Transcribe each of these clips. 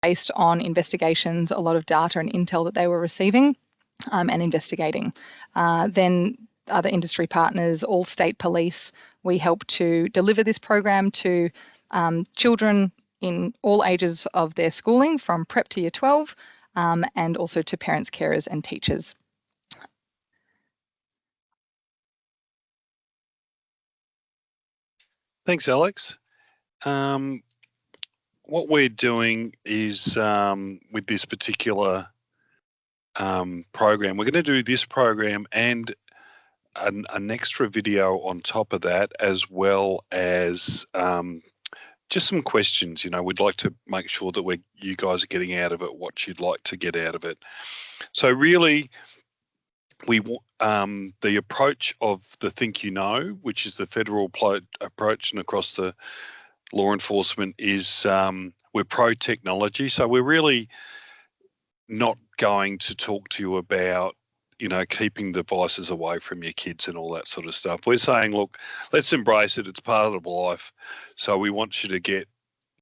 based on investigations, a lot of data and intel that they were receiving and investigating. Then other industry partners, all state police, we help to deliver this program to children in all ages of their schooling, from prep to year 12, and also to parents, carers and teachers. Thanks, Alex. What we're doing is with this particular program, we're going to do this program and an extra video on top of that, as well as just some questions. You know, we'd like to make sure that you guys are getting out of it what you'd like to get out of it. So really, the approach of the Think You Know, which is the federal approach and across the law enforcement, is we're pro-technology. So we're really not going to talk to you about, you know, keeping devices away from your kids and all that sort of stuff. We're saying, look, let's embrace it. It's part of life. So we want you to get,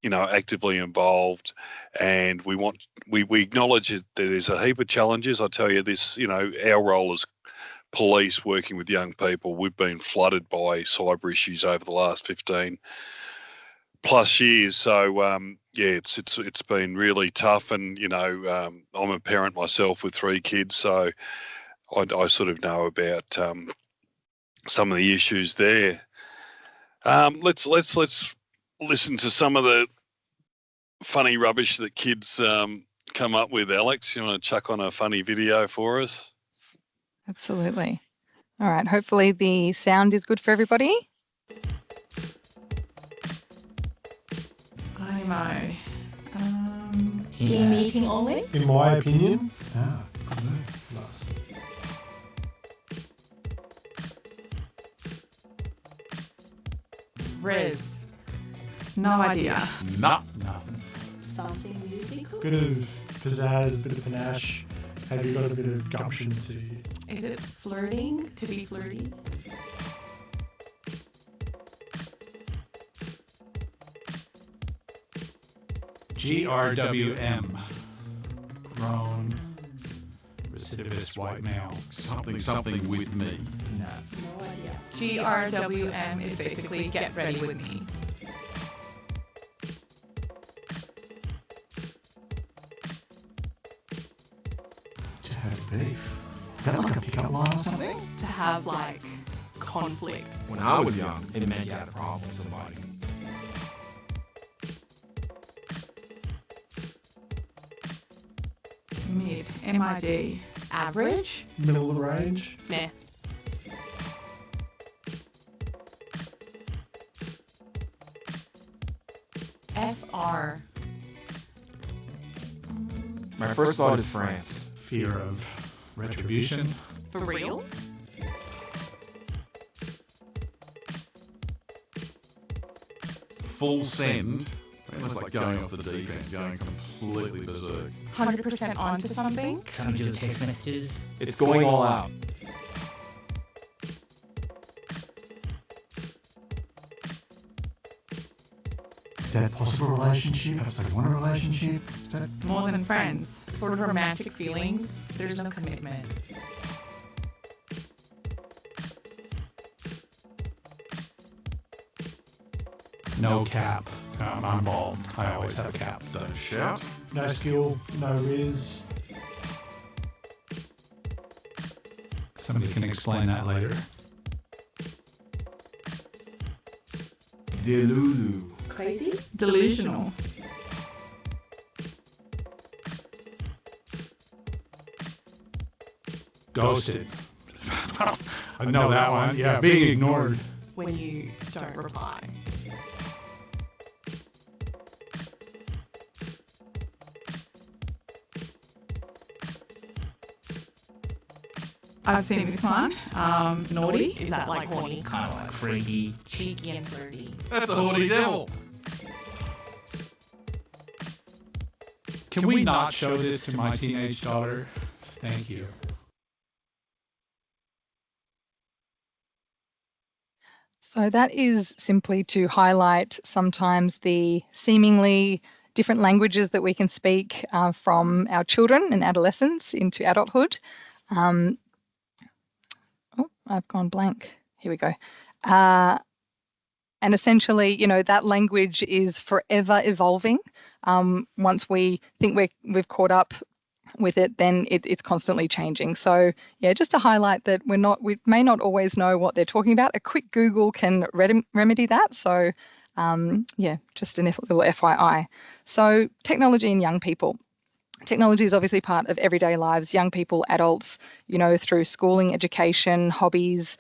you know, actively involved, and we acknowledge that there's a heap of challenges. I tell you this, you know, our role as police working with young people, we've been flooded by cyber issues over the last 15 plus years. So yeah, it's been really tough, and you know, I'm a parent myself with 3 kids, so I sort of know about some of the issues there. Let's listen to some of the funny rubbish that kids come up with. Alex, you want to chuck on a funny video for us? Absolutely. All right, hopefully the sound is good for everybody. IMO. E-meeting only? In my opinion. Ah, good move. Nice. Res. No idea. Nothing. Something musical? Bit of pizzazz, bit of panache. Have you got a bit of gumption to you? Is it flirting? To be flirty? GRWM. Grown, recidivist white male. Something with me. No idea. GRWM is basically get ready with me. To have beef. Is that like a pickup line or something? To have, like, conflict. When I was young, it meant you had a problem with somebody. Mid. MID. Average? Middle of the range. Meh. FR. My first thought is France. Fear of retribution. For real? Full send. Almost like going off the deep end, going completely berserk. 100% onto something? Some do text messages. It's going all out. Is that a possible relationship? Perhaps they want a relationship? Is that... More than friends. Sort of romantic feelings. There's no commitment. No cap. I'm bald. I always have a cap. Don't shout. No skill, no riz. Somebody can explain that later. Delulu. Crazy? Delusional. Ghosted. I know that one. Yeah, being ignored. When you don't reply. I've seen this one. Naughty? Is that like horny? Kind of like freaky. Cheeky and flirty. That's a horny devil. Can we not show this to my teenage daughter? Thank you. So that is simply to highlight sometimes the seemingly different languages that we can speak from our children and adolescents into adulthood. Oh, I've gone blank. Here we go. And essentially, that language is forever evolving. Once we think we've caught up with it, then it's constantly changing. So yeah, just to highlight that we may not always know what they're talking about. A quick Google can remedy that. So yeah, just a little FYI. So technology and young people. Technology is obviously part of everyday lives, young people, adults, through schooling, education, hobbies,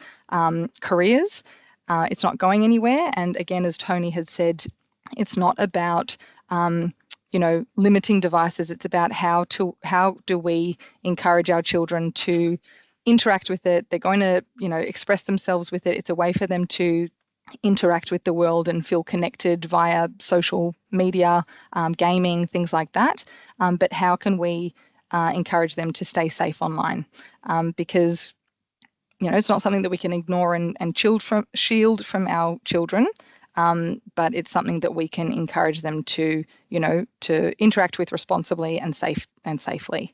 careers. It's not going anywhere. And again, as Tony has said, it's not about limiting devices. It's about how do we encourage our children to interact with it. They're going to, express themselves with it. It's a way for them to interact with the world and feel connected via social media, gaming, things like that. But how can we encourage them to stay safe online? Because it's not something that we can ignore and shield from our children. But it's something that we can encourage them to, to interact with responsibly and safely.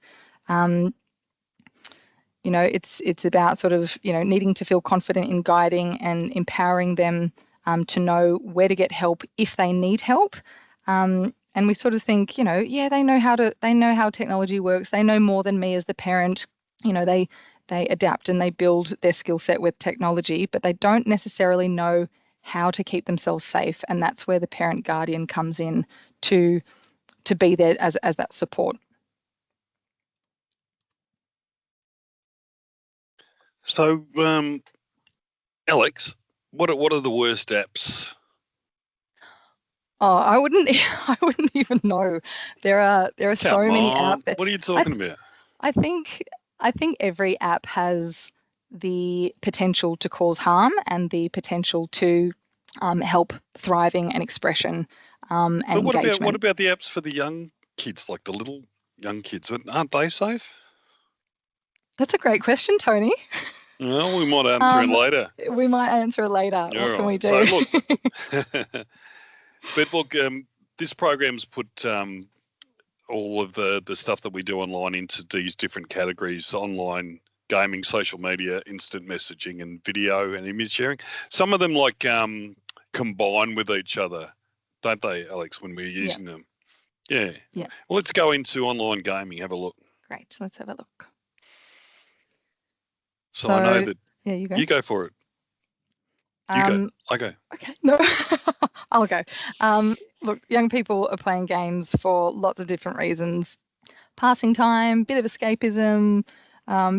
It's about sort of, needing to feel confident in guiding and empowering them to know where to get help if they need help. And we sort of think, yeah, they know how technology works. They know more than me as the parent. They adapt and they build their skill set with technology, but they don't necessarily know how to keep themselves safe. And that's where the parent guardian comes in to be there as that support. So, Alex, what are the worst apps? Oh, I wouldn't even know. There are so many apps. What are you talking about? I think every app has the potential to cause harm and the potential to help thriving and expression and engagement. What about the apps for the young kids, like the little young kids? Aren't they safe? That's a great question, Tony. Well, we might answer it later. We might answer it later. What can we do? So look, but look, this program's put all of the stuff that we do online into these different categories: online gaming, social media, instant messaging, and video and image sharing. Some of them combine with each other, don't they, Alex, when we're using them? Yeah. Yeah. Well, let's go into online gaming. Have a look. Great. Let's have a look. So I know that. Yeah, you go. You go for it. You go. I go. Okay. No, I'll go. Look, young people are playing games for lots of different reasons. Passing time, bit of escapism,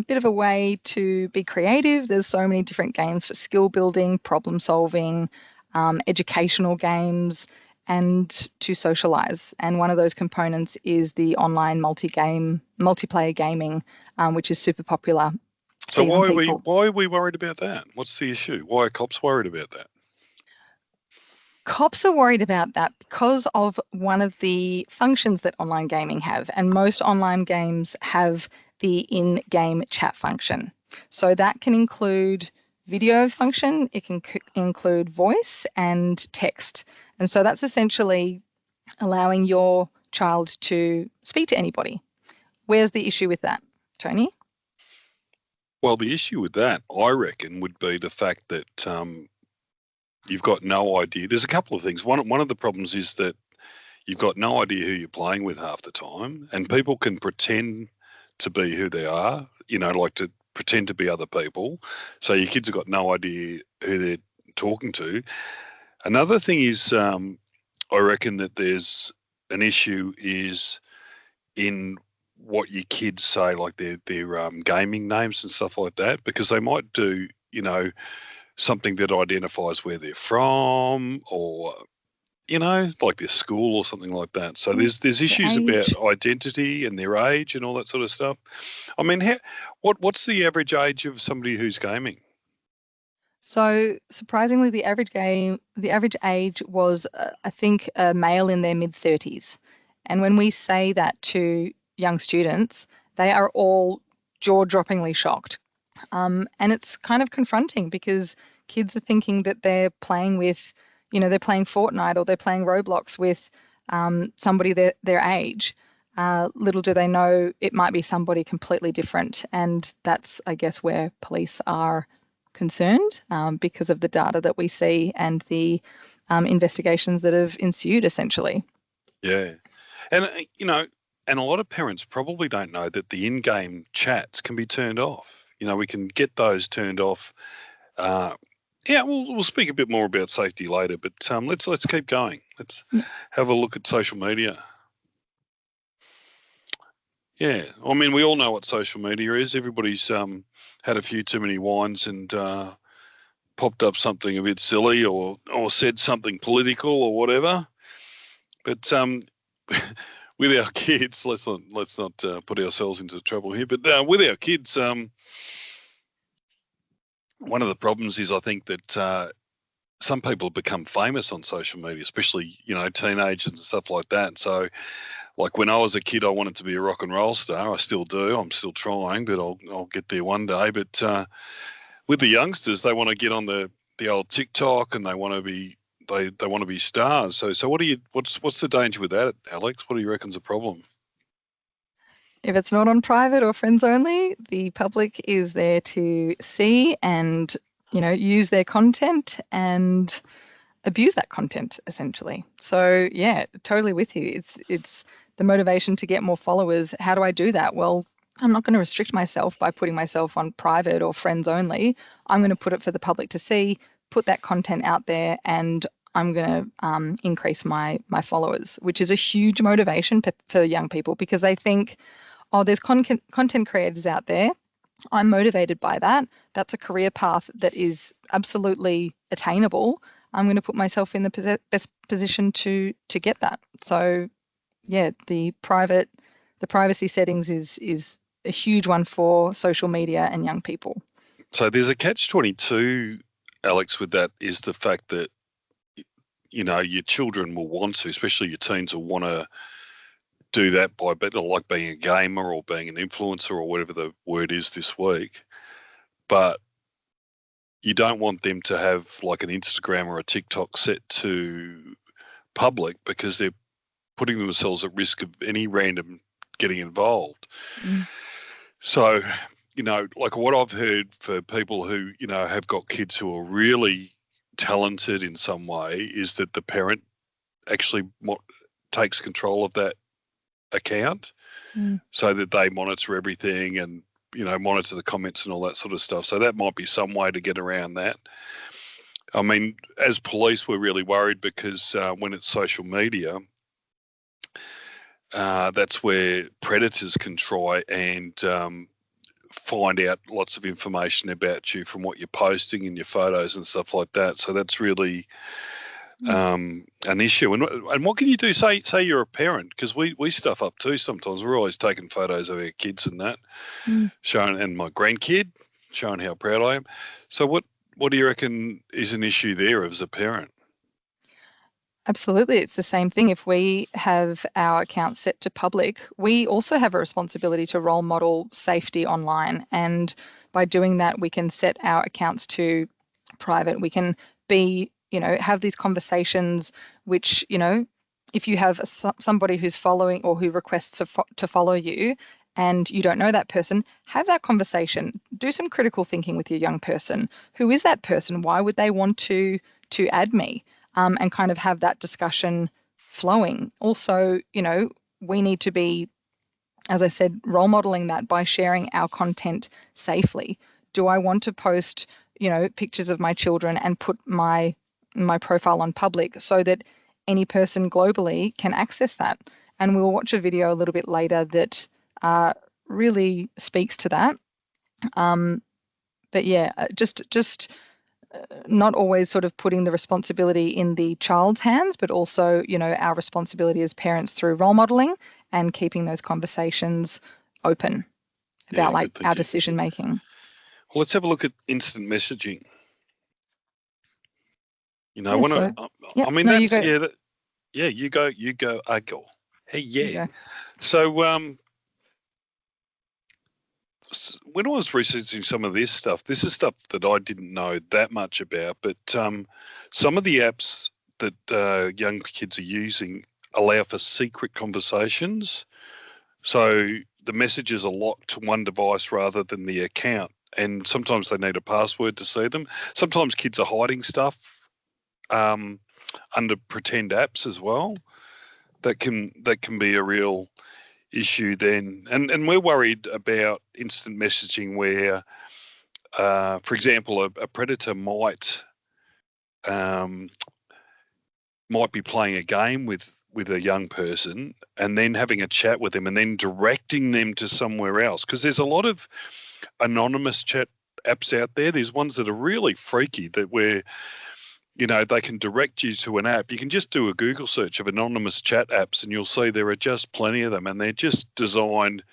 bit of a way to be creative. There's so many different games for skill building, problem solving, educational games, and to socialize. And one of those components is the online multiplayer gaming, which is super popular. So why are we worried about that? What's the issue? Why are cops worried about that? Cops are worried about that because of one of the functions that online gaming have, and most online games have the in-game chat function. So that can include video function, it can include voice and text. And so that's essentially allowing your child to speak to anybody. Where's the issue with that, Tony? Well, the issue with that, I reckon, would be the fact that you've got no idea. There's a couple of things. One of the problems is that you've got no idea who you're playing with half the time, and people can pretend to be who they are, like to pretend to be other people. So your kids have got no idea who they're talking to. Another thing is, I reckon that there's an issue is in what your kids say, like their gaming names and stuff like that, because they might do, something that identifies where they're from, or like their school or something like that. So there's issues about identity and their age and all that sort of stuff. I mean, what's the average age of somebody who's gaming? So surprisingly, the average age was, I think, a male in their mid-30s. And when we say that to young students, they are all jaw-droppingly shocked. And it's kind of confronting because kids are thinking that they're playing with, they're playing Fortnite or they're playing Roblox with somebody their age, little do they know it might be somebody completely different. And that's, I guess, where police are concerned because of the data that we see and the investigations that have ensued, essentially. Yeah. And, and a lot of parents probably don't know that the in-game chats can be turned off. We can get those turned off. We'll speak a bit more about safety later, but let's keep going. Let's have a look at social media. Yeah, I mean, we all know what social media is. Everybody's had a few too many wines and popped up something a bit silly or said something political or whatever. But with our kids, let's not put ourselves into trouble here. But with our kids, one of the problems is I think that some people become famous on social media, especially teenagers and stuff like that. So, like when I was a kid, I wanted to be a rock and roll star. I still do. I'm still trying, but I'll get there one day. But with the youngsters, they want to get on the old TikTok and they want to be they want to be stars. So what's the danger with that, Alex? What do you reckon's the problem? If it's not on private or friends only, the public is there to see and, use their content and abuse that content, essentially. So yeah, totally with you. It's the motivation to get more followers. How do I do that? Well, I'm not going to restrict myself by putting myself on private or friends only. I'm going to put it for the public to see, put that content out there, and I'm going to increase my followers, which is a huge motivation for young people because they think, oh, there's content creators out there. I'm motivated by that. That's a career path that is absolutely attainable. I'm going to put myself in the best position to get that. So, yeah, the privacy settings is a huge one for social media and young people. So there's a catch-22, Alex, with that is the fact that your children will want to, especially your teens, will want to do that by like being a gamer or being an influencer or whatever the word is this week. But you don't want them to have like an Instagram or a TikTok set to public because they're putting themselves at risk of any random getting involved. So, like what I've heard for people who, have got kids who are really talented in some way is that the parent actually takes control of that account so that they monitor everything and monitor the comments and all that sort of stuff. So that might be some way to get around that. I mean, as police, we're really worried because when it's social media, that's where predators can try and find out lots of information about you from what you're posting and your photos and stuff like that. So that's really an issue. And what can you do? Say you're a parent, because we stuff up too sometimes. We're always taking photos of our kids and that, showing, and my grandkid, showing how proud I am. So what do you reckon is an issue there as a parent? Absolutely. It's the same thing. If we have our accounts set to public, we also have a responsibility to role model safety online. And by doing that, we can set our accounts to private. We can be, have these conversations, which, if you have somebody who's following or who requests to follow you and you don't know that person, have that conversation. Do some critical thinking with your young person. Who is that person? Why would they want to add me? And kind of have that discussion flowing. Also, we need to be, as I said, role modeling that by sharing our content safely. Do I want to post, pictures of my children and put my profile on public so that any person globally can access that? And we'll watch a video a little bit later that really speaks to that. But yeah, just not always sort of putting the responsibility in the child's hands, but also, our responsibility as parents through role modeling and keeping those conversations open about our decision making. Well, let's have a look at instant messaging. You go, Agil. Hey, yeah. So when I was researching some of this is stuff that I didn't know that much about, but some of the apps that young kids are using allow for secret conversations. So the messages are locked to one device rather than the account. And sometimes they need a password to see them. Sometimes kids are hiding stuff under pretend apps as well. That can be a real issue then. And we're worried about instant messaging where, for example, a predator might be playing a game with a young person and then having a chat with them and then directing them to somewhere else. Because there's a lot of anonymous chat apps out there. There's ones that are really freaky that where, you know, they can direct you to an app. You can just do a Google search of anonymous chat apps and you'll see there are just plenty of them, and they're just designed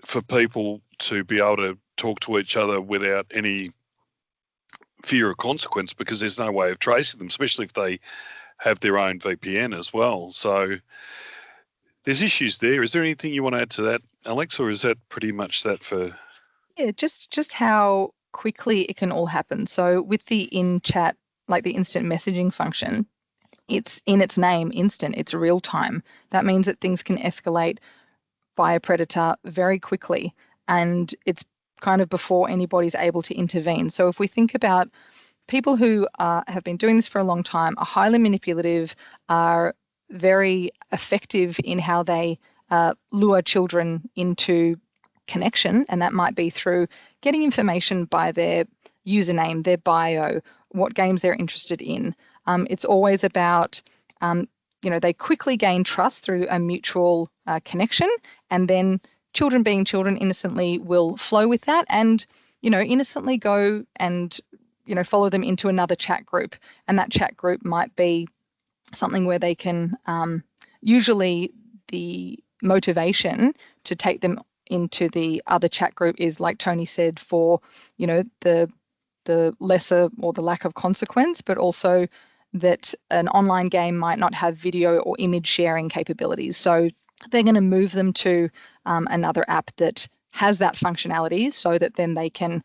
for people to be able to talk to each other without any fear of consequence, because there's no way of tracing them, especially if they have their own VPN as well. So there's issues there. Is there anything you want to add to that, Alex, or is that pretty much that for? Yeah, just how quickly it can all happen. So with the in-chat, like the instant messaging function, it's in its name, instant, it's real time. That means that things can escalate by a predator very quickly, and it's kind of before anybody's able to intervene. So if we think about people who have been doing this for a long time, are highly manipulative, are very effective in how they lure children into connection, and that might be through getting information by their username, their bio, what games they're interested in. It's always about, they quickly gain trust through a mutual connection, and then children being children innocently will flow with that and, innocently go and, follow them into another chat group. And that chat group might be something where they can, usually the motivation to take them into the other chat group is, like Tony said, for, the lesser or the lack of consequence, but also that an online game might not have video or image sharing capabilities. So they're going to move them to another app that has that functionality, so that then they can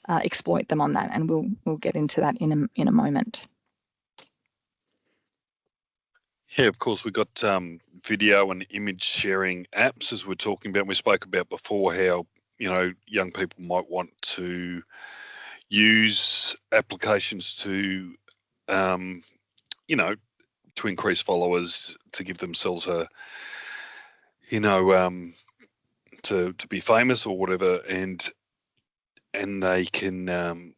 exploit them on that. And we'll get into that in a moment. Yeah, of course, we've got video and image sharing apps, as we're talking about. We spoke about before how, young people might want to use applications to, to increase followers, to give themselves a, to be famous or whatever, and they can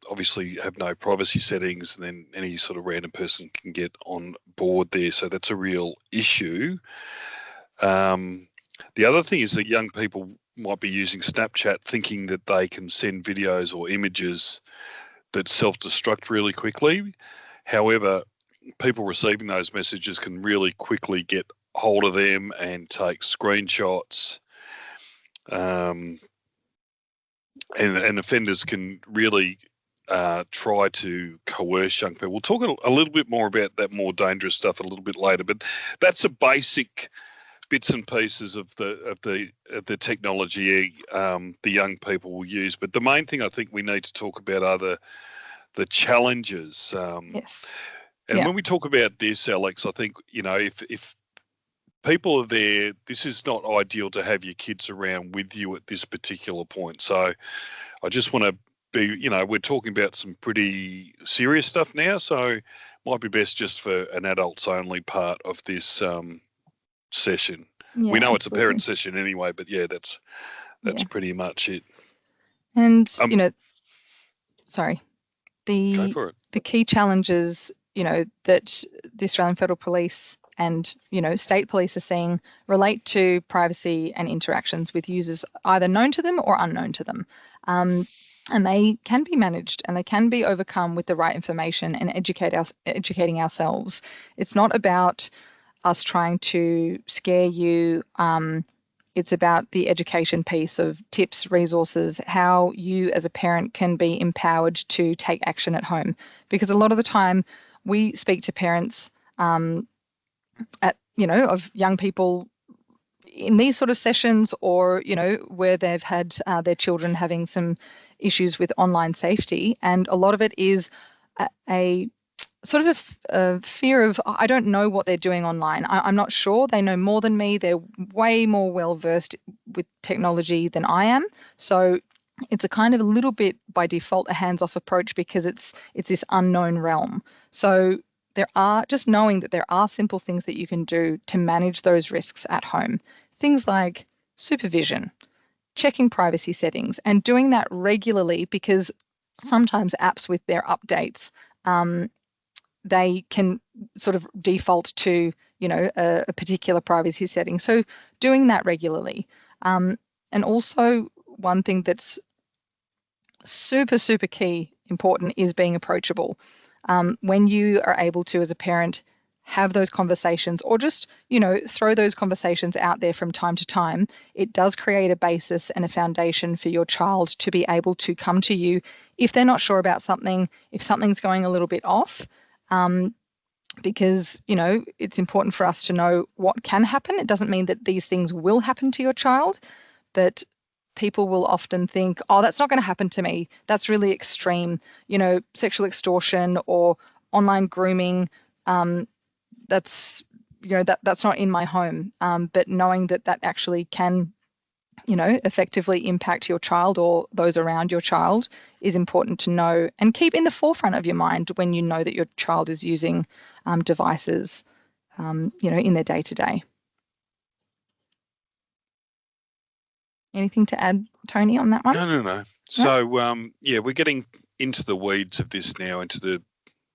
obviously have no privacy settings, and then any sort of random person can get on board there. So that's a real issue. The other thing is that young people might be using Snapchat thinking that they can send videos or images that self-destruct really quickly. However, people receiving those messages can really quickly get hold of them and take screenshots. And offenders can really try to coerce young people. We'll talk a little bit more about that more dangerous stuff a little bit later, but that's a basic bits and pieces of the technology the young people will use. But the main thing I think we need to talk about are the challenges. Yes. And Yeah. when we talk about this, Alex, I think, if people are there, this is not ideal to have your kids around with you at this particular point. So I just want to be, we're talking about some pretty serious stuff now, so might be best just for an adults only part of this session. Yeah, We know it's a absolutely. parent session anyway, but yeah, that's Yeah. pretty much it. And, Go the for it. the key challenges, that the Australian Federal Police and, state police are seeing relate to privacy and interactions with users either known to them or unknown to them. And they can be managed and they can be overcome with the right information and educating ourselves. It's not about us trying to scare you. It's about the education piece of tips, resources, how you as a parent can be empowered to take action at home. Because a lot of the time we speak to parents of young people in these sort of sessions, or, where they've had their children having some issues with online safety. And a lot of it is a sort of a fear of, I don't know what they're doing online. I'm not sure. They know more than me. They're way more well versed with technology than I am. So it's a kind of a little bit by default a hands-off approach because it's this unknown realm. So there are, just knowing that there are simple things that you can do to manage those risks at home. Things like supervision, checking privacy settings, and doing that regularly, because sometimes apps with their updates, they can sort of default to, a particular privacy setting. So doing that regularly. And also one thing that's super, super key, important, is being approachable. When you are able to, as a parent, have those conversations, or just, throw those conversations out there from time to time, it does create a basis and a foundation for your child to be able to come to you if they're not sure about something, if something's going a little bit off. Because, it's important for us to know what can happen. It doesn't mean that these things will happen to your child, but people will often think, oh, that's not going to happen to me. That's really extreme. Sexual extortion or online grooming, that's not in my home. But knowing that actually can, effectively impact your child or those around your child is important to know and keep in the forefront of your mind when you know that your child is using devices, in their day-to-day. Anything to add, Tony, on that one? No. So, we're getting into the weeds of this now, into the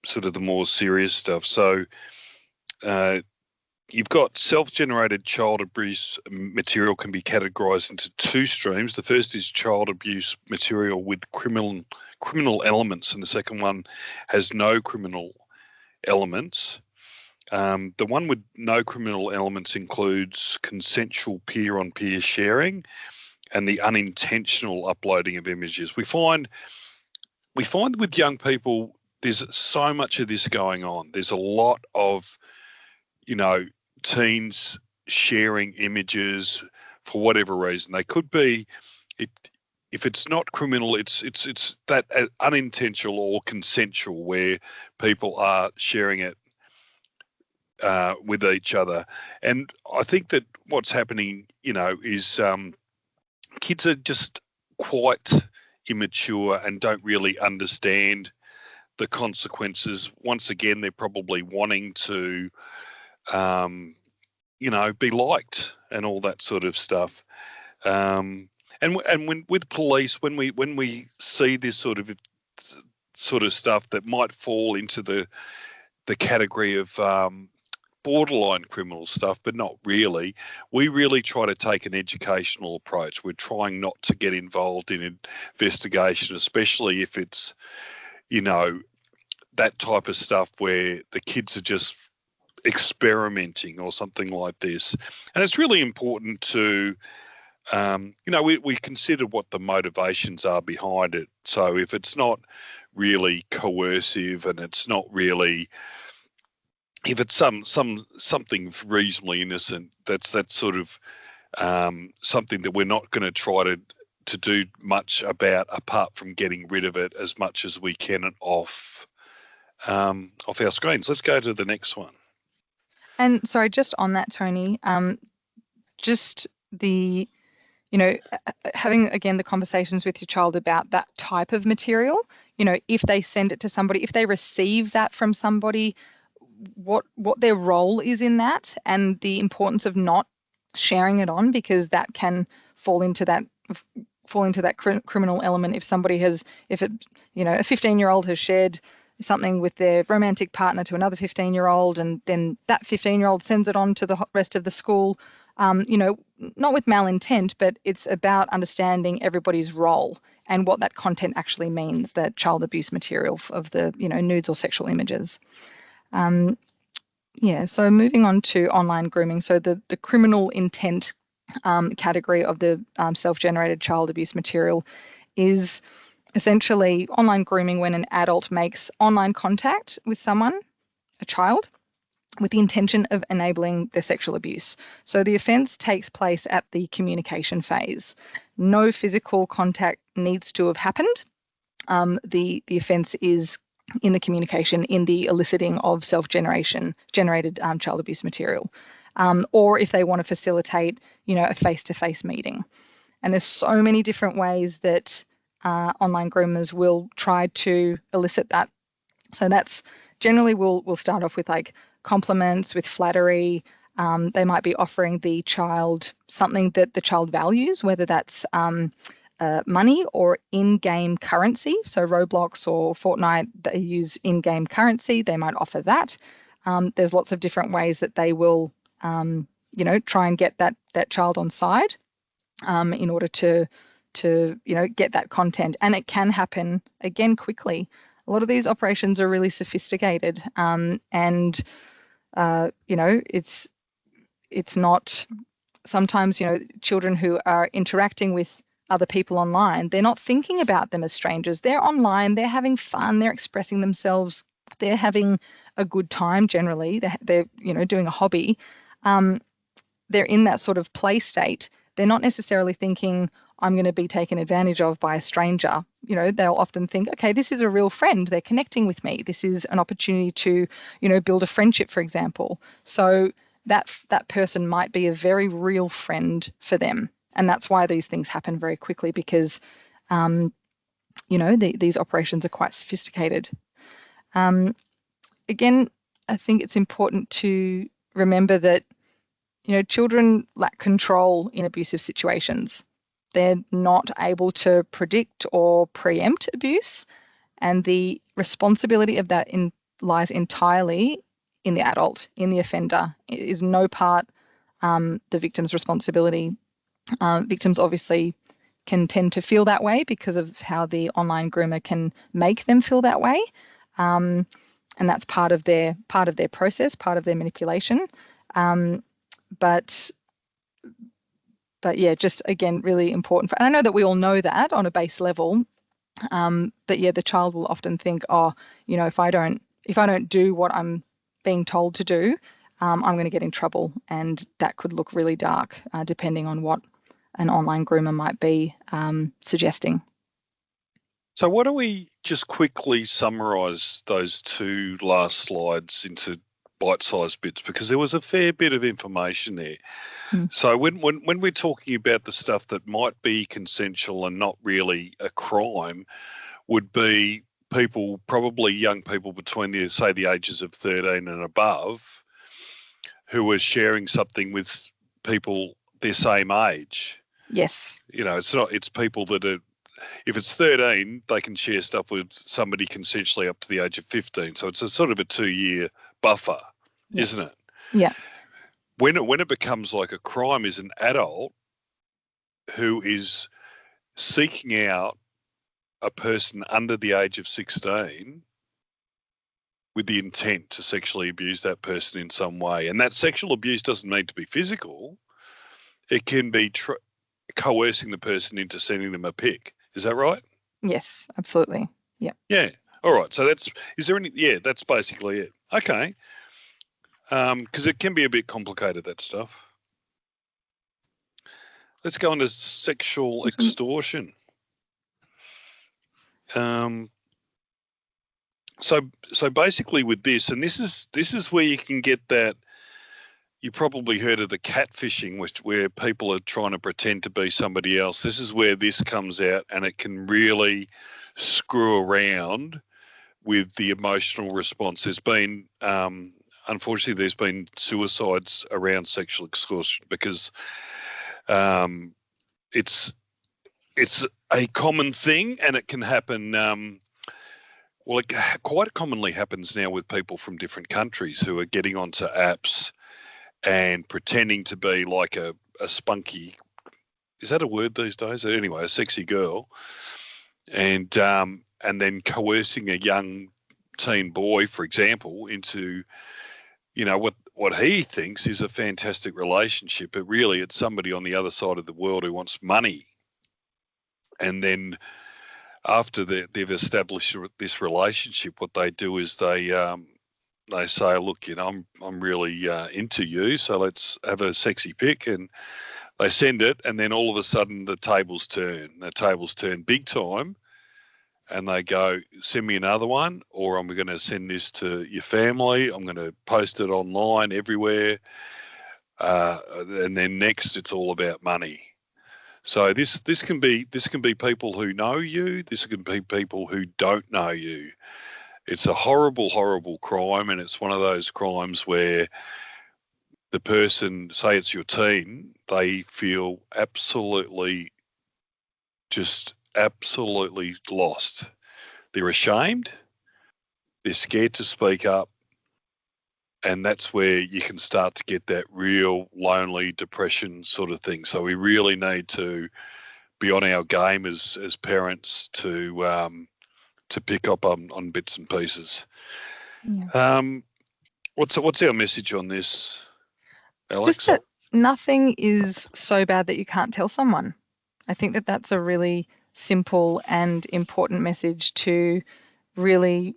sort of the more serious stuff. So, you've got self-generated child abuse material can be categorised into two streams. The first is child abuse material with criminal elements, and the second one has no criminal elements. The one with no criminal elements includes consensual peer-on-peer sharing and the unintentional uploading of images. We find with young people, there's so much of this going on. There's a lot of, teens sharing images for whatever reason. They could be, if it's not criminal, it's that unintentional or consensual, where people are sharing it with each other. And I think that what's happening, is kids are just quite immature and don't really understand the consequences. Once again, they're probably wanting to, be liked and all that sort of stuff. And when with police, when we see this sort of stuff that might fall into the category of borderline criminal stuff, but not really, we really try to take an educational approach. We're trying not to get involved in investigation, especially if it's, that type of stuff where the kids are just experimenting or something like this. And it's really important to, we consider what the motivations are behind it. So if it's not really coercive and it's not really, if it's something reasonably innocent, that's sort of something that we're not going to try to do much about, apart from getting rid of it as much as we can off our screens. Let's go to the next one. And sorry, just on that, Tony, just the, having, again, the conversations with your child about that type of material, if they send it to somebody, if they receive that from somebody, what their role is in that, and the importance of not sharing it on, because that can fall into that criminal element. If somebody has, a 15-year-old has shared something with their romantic partner to another 15-year-old, and then that 15-year-old sends it on to the rest of the school, not with malintent, but it's about understanding everybody's role and what that content actually means, that child abuse material of the, nudes or sexual images. So moving on to online grooming. So the criminal intent category of the self-generated child abuse material is essentially online grooming when an adult makes online contact with someone, a child, with the intention of enabling their sexual abuse. So the offence takes place at the communication phase. No physical contact needs to have happened. The offence is in the communication, in the eliciting of generated child abuse material, or if they want to facilitate, a face-to-face meeting. And there's so many different ways that online groomers will try to elicit that. So that's generally we'll start off with like compliments, with flattery. They might be offering the child something that the child values, whether that's money or in-game currency. So Roblox or Fortnite, they use in-game currency. They might offer that. There's lots of different ways that they will, try and get that child on side in order to get that content. And it can happen again quickly. A lot of these operations are really sophisticated, and it's not. Sometimes children who are interacting with other people online, they're not thinking about them as strangers. They're online, they're having fun, they're expressing themselves, they're having a good time generally, they're doing a hobby. They're in that sort of play state. They're not necessarily thinking, I'm going to be taken advantage of by a stranger. They'll often think, okay, this is a real friend. They're connecting with me. This is an opportunity to, build a friendship, for example. So that person might be a very real friend for them. And that's why these things happen very quickly, because, these operations are quite sophisticated. Again, I think it's important to remember that, children lack control in abusive situations. They're not able to predict or preempt abuse, and the responsibility of that lies entirely in the adult, in the offender. It is no part the victim's responsibility. Victims obviously can tend to feel that way because of how the online groomer can make them feel that way, and that's part of their process, part of their manipulation. But yeah, just again, really important. And I know that we all know that on a base level, but yeah, the child will often think, if I don't do what I'm being told to do, I'm going to get in trouble, and that could look really dark, depending on what an online groomer might be suggesting. So why don't we just quickly summarise those two last slides into bite-sized bits, because there was a fair bit of information there. So when we're talking about the stuff that might be consensual and not really a crime, would be people, probably young people between the ages of 13 and above, who are sharing something with people their same age. Yes. It's people that are, if it's 13, they can share stuff with somebody consensually up to the age of 15. So it's a sort of a 2-year buffer, isn't it? Yeah. When it becomes like a crime is an adult who is seeking out a person under the age of 16 with the intent to sexually abuse that person in some way. And that sexual abuse doesn't need to be physical. It can be coercing the person into sending them a pic. Is that right? Yes, absolutely. Yeah. Yeah. All right. So that's basically it. Okay. Because it can be a bit complicated, that stuff. Let's go on to sexual extortion. So basically with this, and this is where you can get that. You probably heard of the catfishing, where people are trying to pretend to be somebody else. This is where this comes out, and it can really screw around with the emotional response. There's been, unfortunately, there's been suicides around sexual extortion because it's a common thing, and it can happen. It quite commonly happens now with people from different countries who are getting onto apps and pretending to be like a spunky, is that a word these days? Anyway, a sexy girl, and then coercing a young teen boy, for example, into, what he thinks is a fantastic relationship, but really it's somebody on the other side of the world who wants money. And then after they've established this relationship, what they do is they say, look, I'm really into you, so let's have a sexy pic, and they send it, and then all of a sudden the tables turn. The tables turn big time, and they go, send me another one, or I'm going to send this to your family. I'm going to post it online everywhere. And then next, it's all about money. So this can be people who know you. This can be people who don't know you. It's a horrible, horrible crime, and it's one of those crimes where the person, say it's your teen, they feel absolutely lost. They're ashamed. They're scared to speak up. And that's where you can start to get that real lonely depression sort of thing. So we really need to be on our game as parents to pick up on bits and pieces. Yeah. What's our message on this, Alex? Just that nothing is so bad that you can't tell someone. I think that that's a really simple and important message to really,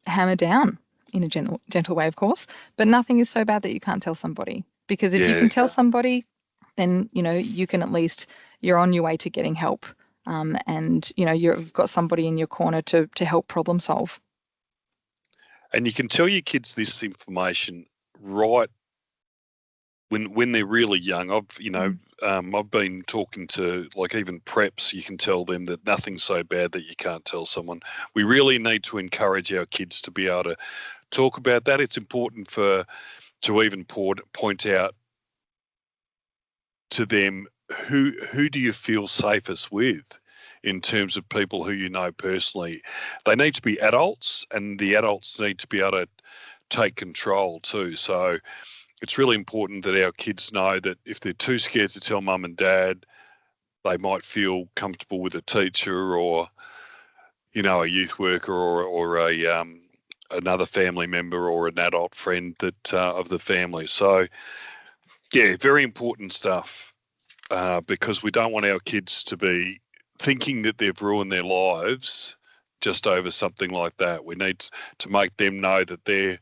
hammer down in a gentle way, of course. But nothing is so bad that you can't tell somebody. Because if you can tell somebody, then, you can at least, you're on your way to getting help. And, you've got somebody in your corner to help problem solve. And you can tell your kids this information right when they're really young. I've been talking to, like, even preps. You can tell them that nothing's so bad that you can't tell someone. We really need to encourage our kids to be able to talk about that. It's important to even point out to them who do you feel safest with in terms of people who you know personally. They need to be adults, and the adults need to be able to take control too. So it's really important that our kids know that if they're too scared to tell mum and dad, they might feel comfortable with a teacher or, a youth worker or a another family member or an adult friend that of the family. So, yeah, very important stuff because we don't want our kids to be thinking that they've ruined their lives just over something like that. We need to make them know that they're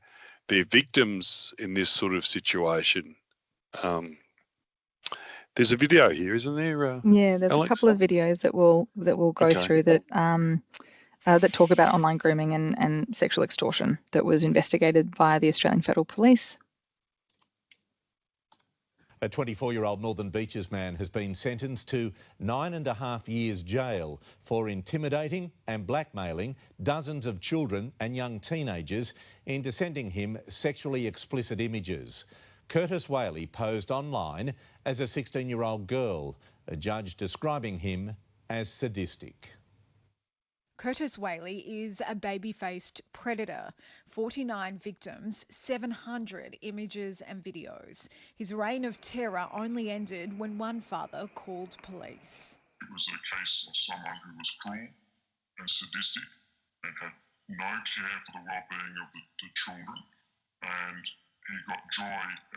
victims in this sort of situation. There's a video here, isn't there? Yeah, there's Alex? a couple of videos that we'll go through that that talk about online grooming and sexual extortion that was investigated by the Australian Federal Police. A 24-year-old Northern Beaches man has been sentenced to 9.5 years jail for intimidating and blackmailing dozens of children and young teenagers into sending him sexually explicit images. Curtis Whaley posed online as a 16-year-old girl, a judge describing him as sadistic. Curtis Whaley is a baby-faced predator. 49 victims, 700 images and videos. His reign of terror only ended when one father called police. It was a case of someone who was cruel and sadistic and had no care for the well-being of the children, and he got joy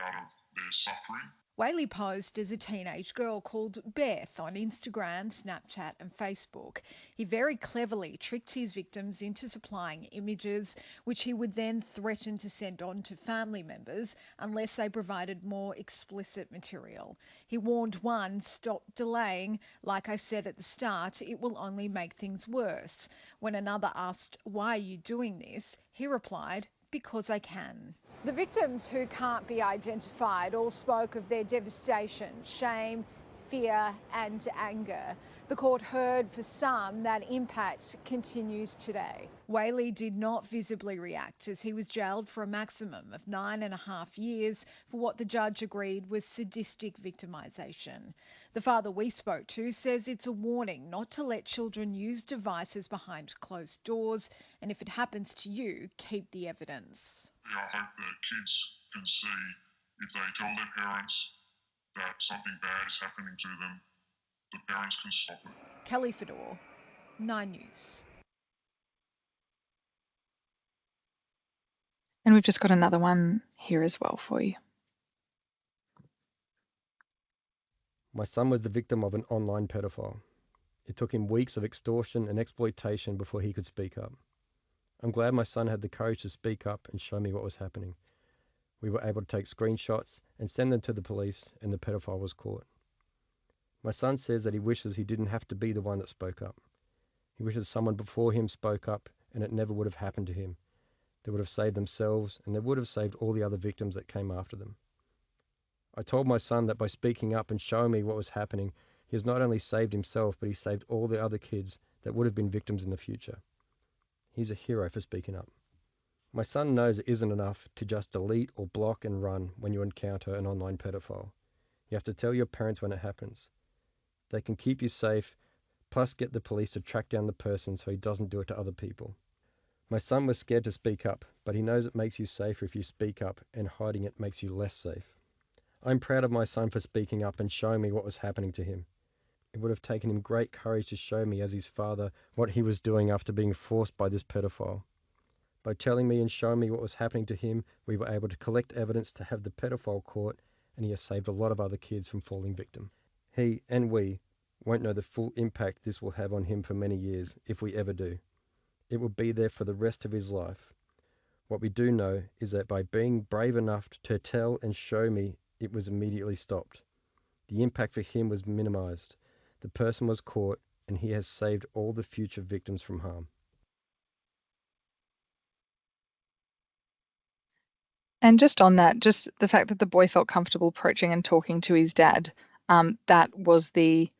out of their suffering. Whaley posed as a teenage girl called Beth on Instagram, Snapchat and Facebook. He very cleverly tricked his victims into supplying images, which he would then threaten to send on to family members unless they provided more explicit material. He warned one, stop delaying. Like I said at the start, it will only make things worse. When another asked, why are you doing this? He replied, because I can. The victims, who can't be identified, all spoke of their devastation, shame, fear and anger. The court heard for some that impact continues today. Whaley did not visibly react as he was jailed for a maximum of 9.5 years for what the judge agreed was sadistic victimisation. The father we spoke to says it's a warning not to let children use devices behind closed doors, and if it happens to you, keep the evidence. I hope that kids can see, if they tell their parents that something bad is happening to them, the parents can stop it. Kelly Fedor, 9 News. And we've just got another one here as well for you. My son was the victim of an online pedophile. It took him weeks of extortion and exploitation before he could speak up. I'm glad my son had the courage to speak up and show me what was happening. We were able to take screenshots and send them to the police, and the pedophile was caught. My son says that he wishes he didn't have to be the one that spoke up. He wishes someone before him spoke up and it never would have happened to him. They would have saved themselves and they would have saved all the other victims that came after them. I told my son that by speaking up and showing me what was happening, he has not only saved himself, but he saved all the other kids that would have been victims in the future. He's a hero for speaking up. My son knows it isn't enough to just delete or block and run when you encounter an online pedophile. You have to tell your parents when it happens. They can keep you safe, plus get the police to track down the person so he doesn't do it to other people. My son was scared to speak up, but he knows it makes you safer if you speak up, and hiding it makes you less safe. I'm proud of my son for speaking up and showing me what was happening to him. It would have taken him great courage to show me as his father what he was doing after being forced by this pedophile. By telling me and showing me what was happening to him, we were able to collect evidence to have the pedophile caught, and he has saved a lot of other kids from falling victim. He and we won't know the full impact this will have on him for many years, if we ever do. It will be there for the rest of his life. What we do know is that by being brave enough to tell and show me, it was immediately stopped. The impact for him was minimized. The person was caught, and he has saved all the future victims from harm. And just on that, just the fact that the boy felt comfortable approaching and talking to his dad, that was the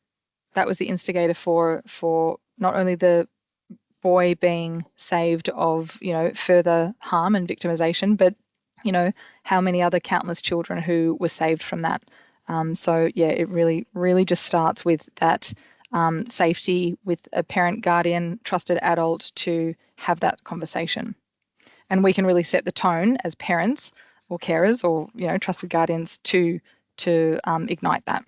instigator for not only the boy being saved of, further harm and victimization, but, how many other countless children who were saved from that. So yeah, it really, really just starts with that safety with a parent, guardian, trusted adult to have that conversation. And we can really set the tone as parents or carers or, trusted guardians to ignite that.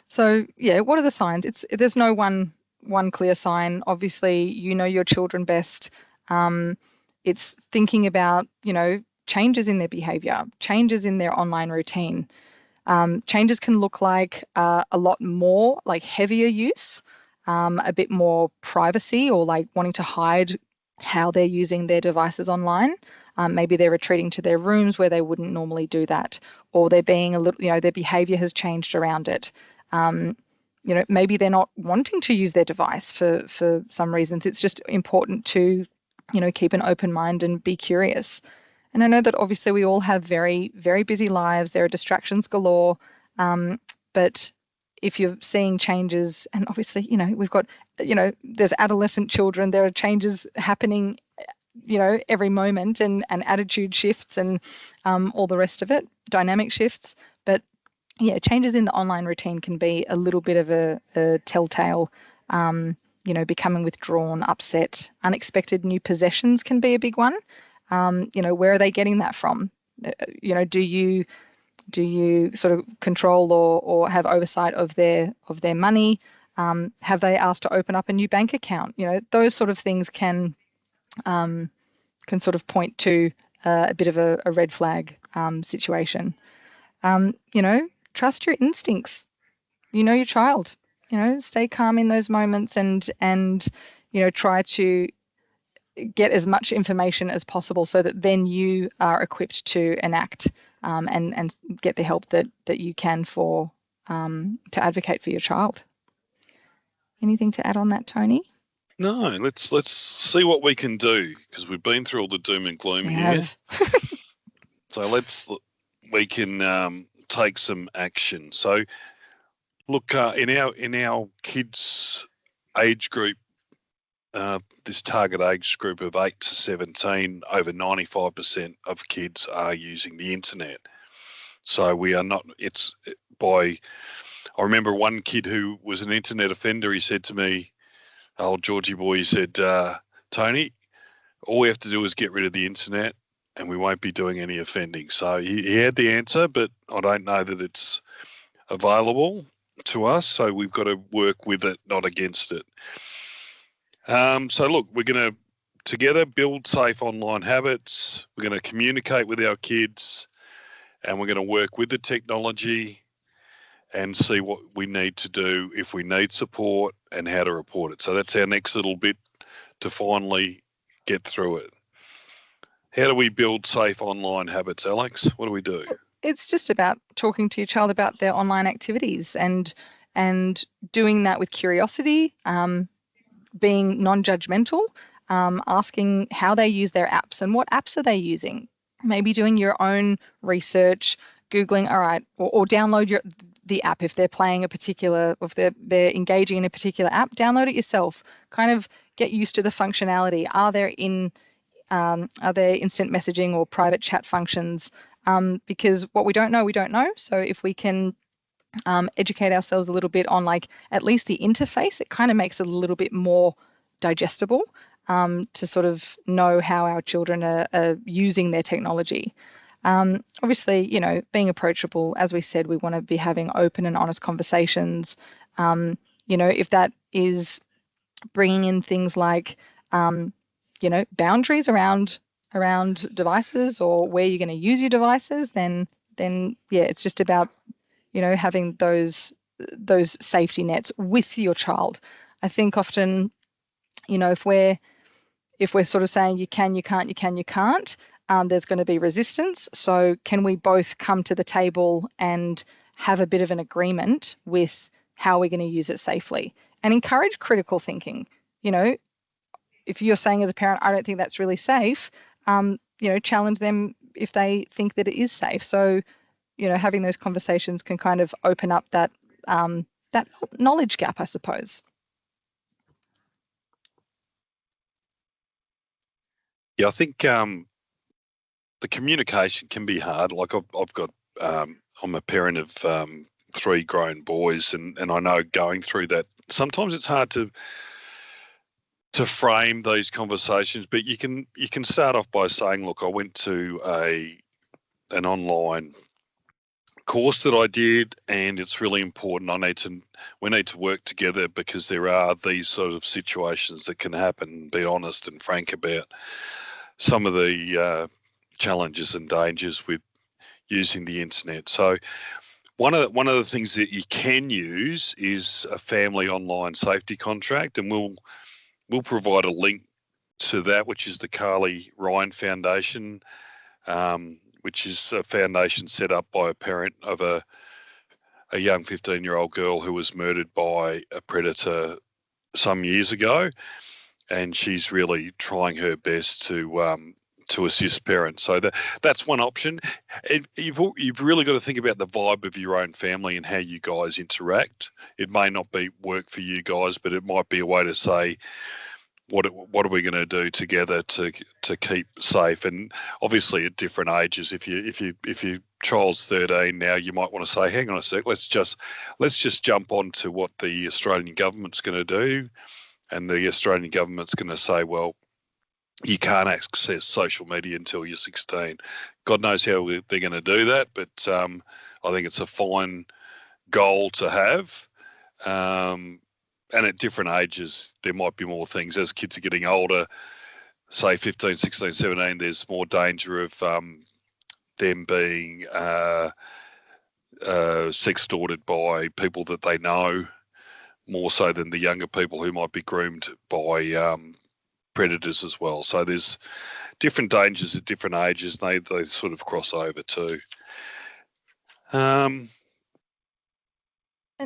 So yeah, what are the signs? There's no one clear sign. Obviously, you know your children best. It's thinking about, changes in their behavior, changes in their online routine. Changes can look like a lot more like heavier use, a bit more privacy, or like wanting to hide how they're using their devices online. Maybe they're retreating to their rooms where they wouldn't normally do that, or they're being a little, their behavior has changed around it. Maybe they're not wanting to use their device for some reasons. It's just important to, keep an open mind and be curious. And I know that obviously we all have very, very busy lives. There are distractions galore. But if you're seeing changes, and obviously, we've got, there's adolescent children, there are changes happening, every moment, and attitude shifts and all the rest of it, dynamic shifts. But yeah, changes in the online routine can be a little bit of a telltale, becoming withdrawn, upset. Unexpected new possessions can be a big one. Where are they getting that from? Do you sort of control or have oversight of their money? Have they asked to open up a new bank account? Those sort of things can sort of point to a bit of a red flag situation. Trust your instincts. Your child. Stay calm in those moments and try to get as much information as possible so that then you are equipped to enact and get the help that you can to advocate for your child. Anything to add on that, Tony? No, let's see what we can do, because we've been through all the doom and gloom here. So we can take some action. So look, in our kids' age group, this target age group of 8 to 17, over 95% of kids are using the internet. So we are not, I remember one kid who was an internet offender, he said to me, old Georgie boy, he said, Tony, all we have to do is get rid of the internet and we won't be doing any offending. So he had the answer, but I don't know that it's available to us. So we've got to work with it, not against it. So look, we're going to together build safe online habits. We're going to communicate with our kids, and we're going to work with the technology and see what we need to do if we need support and how to report it. So that's our next little bit to finally get through it. How do we build safe online habits, Alex? What do we do? It's just about talking to your child about their online activities and doing that with curiosity, being non-judgmental, asking how they use their apps and what apps are they using. Maybe doing your own research, Googling, all right, or download the app if they're playing a particular, if they're engaging in a particular app, download it yourself. Kind of get used to the functionality. Are there instant messaging or private chat functions? Because what we don't know, we don't know. So if we can educate ourselves a little bit on like at least the interface, it kind of makes it a little bit more digestible to sort of know how our children are using their technology. Obviously, you know, being approachable, as we said, we want to be having open and honest conversations. You know, if that is bringing in things like, you know, boundaries around devices or where you're going to use your devices, then yeah, it's just about, you know, having those safety nets with your child. I think often, you know, if we're sort of saying you can, you can't, you can, you can't, there's going to be resistance. So can we both come to the table and have a bit of an agreement with how we're going to use it safely and encourage critical thinking? You know, if you're saying as a parent, I don't think that's really safe, you know, challenge them if they think that it is safe. So, you know, having those conversations can kind of open up that that knowledge gap, I suppose. Yeah, I think the communication can be hard. Like I've got, I'm a parent of 3 grown boys, and I know going through that, sometimes it's hard to frame these conversations, but you can start off by saying, look, I went to an online course that I did, and it's really important. We need to work together because there are these sort of situations that can happen. Be honest and frank about some of the challenges and dangers with using the internet. So one of the things that you can use is a family online safety contract, and we'll provide a link to that, which is the Carly Ryan Foundation, which is a foundation set up by a parent of a young 15-year-old girl who was murdered by a predator some years ago, and she's really trying her best to assist parents. So that's one option. And you've really got to think about the vibe of your own family and how you guys interact. It may not be work for you guys, but it might be a way to say, what are we going to do together to keep safe? And obviously at different ages, if your child's 13 now, you might want to say, hang on a sec, let's just jump on to what the Australian government's going to do. And the Australian government's going to say, well, you can't access social media until you're 16. God knows how they're going to do that, but I think it's a fine goal to have. And at different ages, there might be more things. As kids are getting older, say 15, 16, 17, there's more danger of them being sextorted by people that they know, more so than the younger people who might be groomed by predators as well. So there's different dangers at different ages, and they sort of cross over too. Do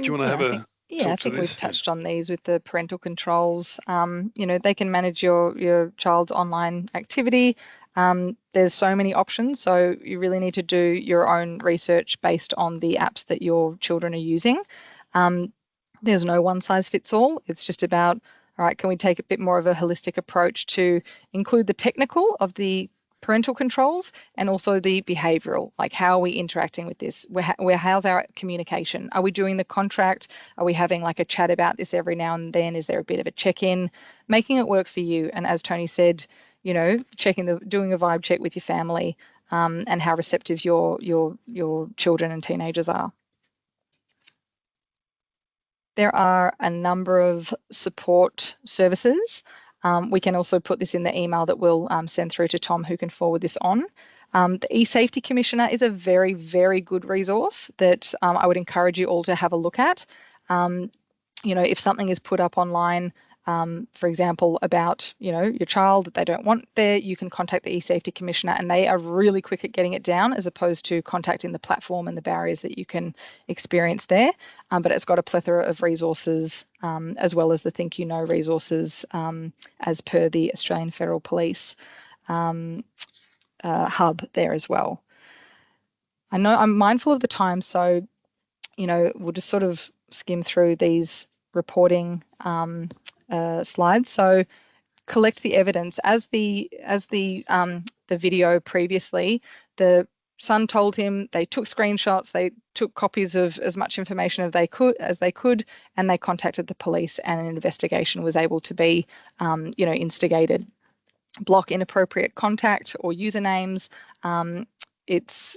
you want to have a... Yeah, I think we've touched on these with the parental controls. You know, they can manage your child's online activity. There's so many options, so you really need to do your own research based on the apps that your children are using. There's no one size fits all. It's just about, all right, can we take a bit more of a holistic approach to include the technical of the parental controls and also the behavioral, like how are we interacting with this? How's our communication? Are we doing the contract? Are we having like a chat about this every now and then? Is there a bit of a check-in? Making it work for you. And as Tony said, you know, doing a vibe check with your family and how receptive your children and teenagers are. There are a number of support services. We can also put this in the email that we'll send through to Tom, who can forward this on. The eSafety Commissioner is a very, very good resource that I would encourage you all to have a look at. You know, if something is put up online for example, about, your child that they don't want there, you can contact the eSafety Commissioner, and they are really quick at getting it down, as opposed to contacting the platform and the barriers that you can experience there. But it's got a plethora of resources, as well as the Think You Know resources, as per the Australian Federal Police hub there as well. I know I'm mindful of the time, so we'll just sort of skim through these reporting slides. So collect the evidence. As the video previously, the son told him they took screenshots, they took copies of as much information as they could, and they contacted the police, and an investigation was able to be instigated. Block inappropriate contact or usernames. It's,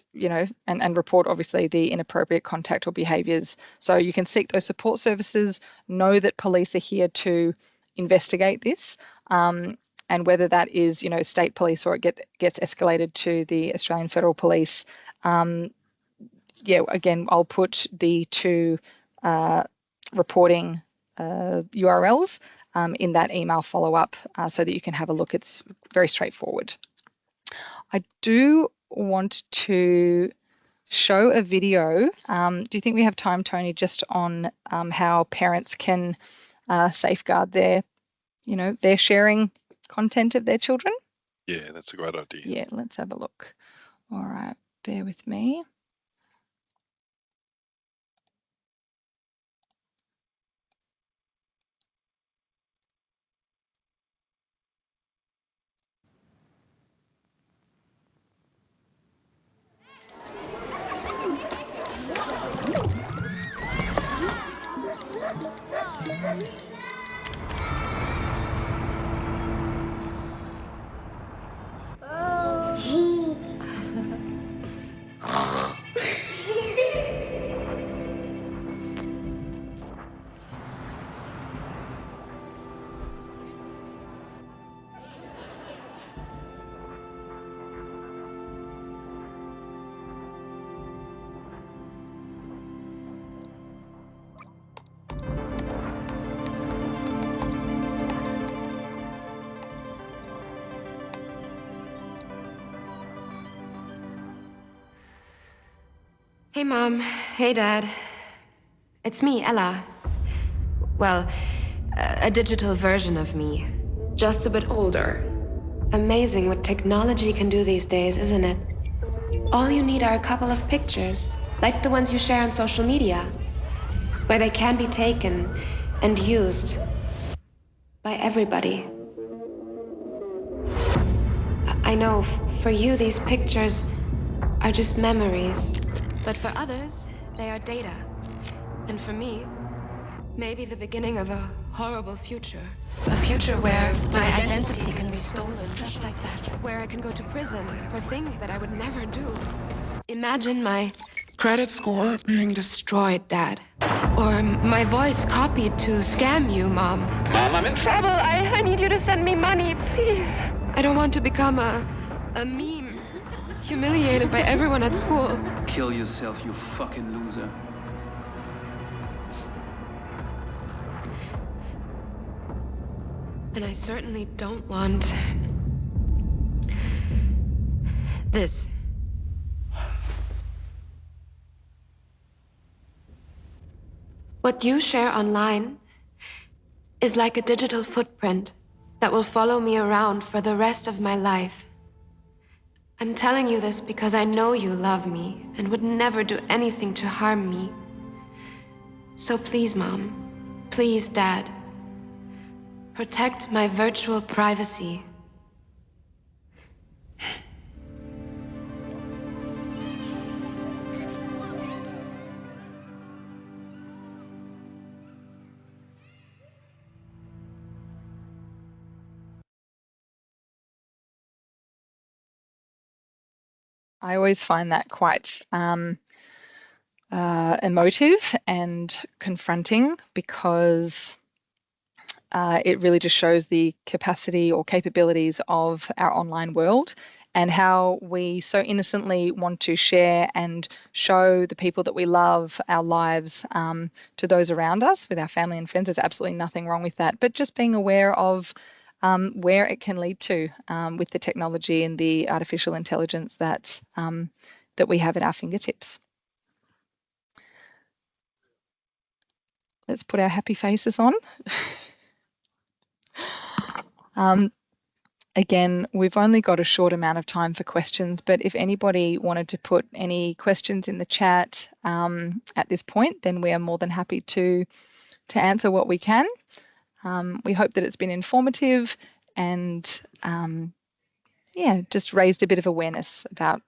and report obviously the inappropriate contact or behaviours. So you can seek those support services, know that police are here to investigate this, and whether that is, state police or it gets escalated to the Australian Federal Police. Again, I'll put the two reporting URLs in that email follow-up so that you can have a look. It's very straightforward. I do want to show a video. Do you think we have time, Tony, just on how parents can safeguard their sharing content of their children? Yeah, that's a great idea. Yeah, let's have a look. All right, bear with me. Hey, Mom. Hey, Dad. It's me, Ella. Well, a digital version of me. Just a bit older. Amazing what technology can do these days, isn't it? All you need are a couple of pictures, like the ones you share on social media, where they can be taken and used by everybody. I know, for you, these pictures are just memories. But for others, they are data. And for me, maybe the beginning of a horrible future. A future where my identity can be stolen just like that. Where I can go to prison for things that I would never do. Imagine my credit score being destroyed, Dad. Or my voice copied to scam you, Mom. Mom, I'm in trouble. I need you to send me money, please. I don't want to become a meme. Humiliated by everyone at school. Kill yourself, you fucking loser. And I certainly don't want this. What you share online is like a digital footprint that will follow me around for the rest of my life. I'm telling you this because I know you love me and would never do anything to harm me. So please, Mom, please, Dad, protect my virtual privacy. I always find that quite emotive and confronting, because it really just shows the capacity or capabilities of our online world, and how we so innocently want to share and show the people that we love our lives to those around us, with our family and friends. There's absolutely nothing wrong with that, but just being aware of where it can lead to with the technology and the artificial intelligence that that we have at our fingertips. Let's put our happy faces on. Again, we've only got a short amount of time for questions, but if anybody wanted to put any questions in the chat at this point, then we are more than happy to answer what we can. We hope that it's been informative and yeah, just raised a bit of awareness about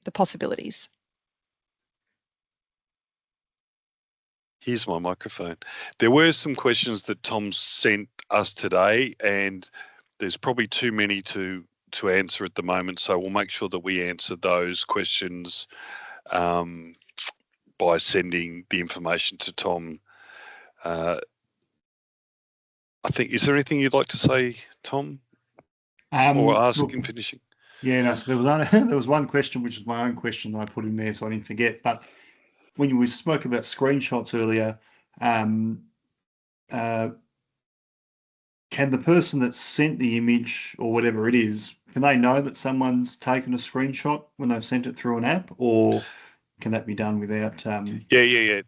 the possibilities. Here's my microphone. There were some questions that Tom sent us today, and there's probably too many to answer at the moment, so we'll make sure that we answer those questions by sending the information to Tom. I think, is there anything you'd like to say, Tom, or ask in finishing? Yeah, no, so there was one question, which is my own question that I put in there so I didn't forget, but when we spoke about screenshots earlier, can the person that sent the image or whatever it is, can they know that someone's taken a screenshot when they've sent it through an app, or can that be done without? Yeah.